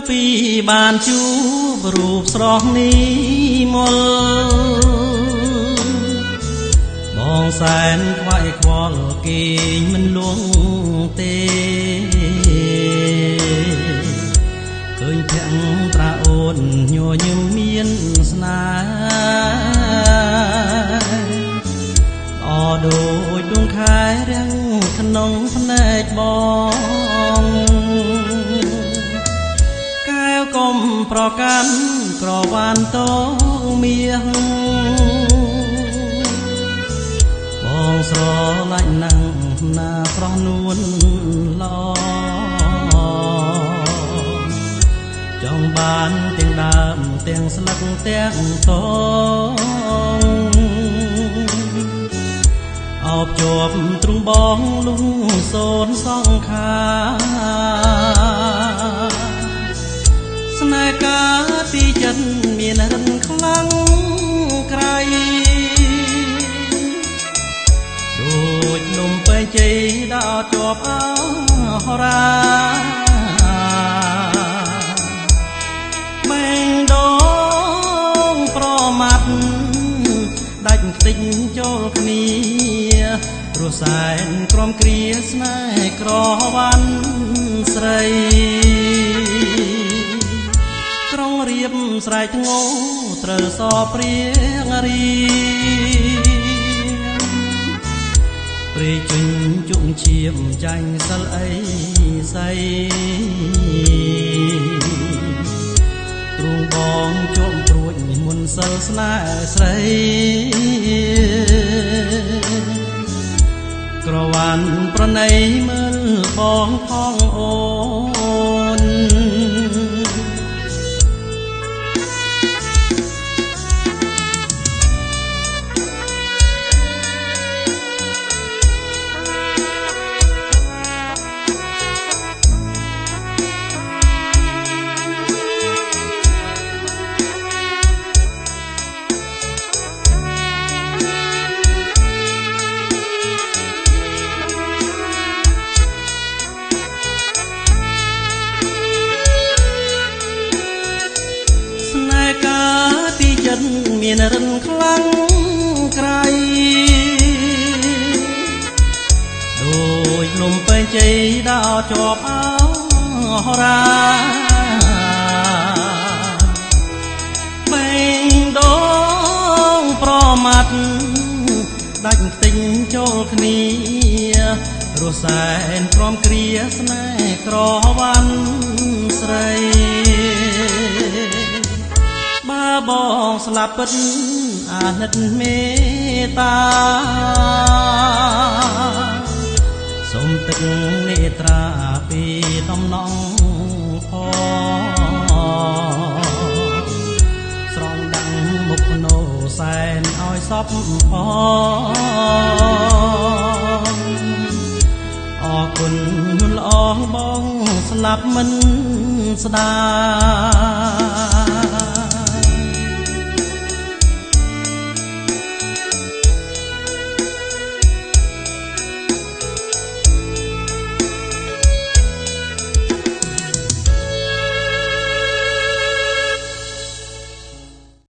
ពីបានជួបរូបស្រស់នេះមកបងសែនខ្វាយខ្វល់គេមិនលួងទេឃើញភ័ក្រត្រាអូនញញឹមមានស្នេហ៍ល្អដូចដួងខែរាំងក្នុងភ្នែកបងកែវកុំប្រកាន់ក្រវ៉ាន់តងមាសបងស្រឡាញ់ណាំងណាប្រុសនួនល្អចង់បានទាំងដើមទាំងស្លឹកទាំងតងអបជាប់ទ្រង់បងលុងសូនសង្ខាស្នេហ៍កាពីចិត្តមានរិនខ្លាំងក្រៃដូចនំពេញជ័យដល់ជាប់អរាបែងដងប្រមាត់ដាច់ខ្ទេចចូលគ្នារសែនក្រំគ្រាស្នេហ៍ក្រវ៉ាន់ស្រីក្រុងរៀបស្រែកធ្ងោត្រូវសព្រៀងរីព្រៃជញ្ជុំឈាមចាញ់សិលអីស័យទ្រង់បងជាប់ព្រួចមុនសិលស្នេហ៍ស្រីក្រវ៉ាន់ប្រណីមើលបងផងអូនមានរិនខ្លាំងក្រៃដូចនំពេញជ័យដល់ជាប់អរាបែងដងប្រមាត់ដាច់ខ្ទេចចូលគ្នារសែនព្រមគ្រាស្នេហ៍ក្រវ៉ាន់ស្រីបើបងស្លាប់ពិតអាណិតមេត្តាសូមទឹកនេត្រាពីដំណងផងស្រង់ដាំងមុខណូសែនឲ្យសពផងអរគុណល្អបងស្លាប់មិនស្ដាយ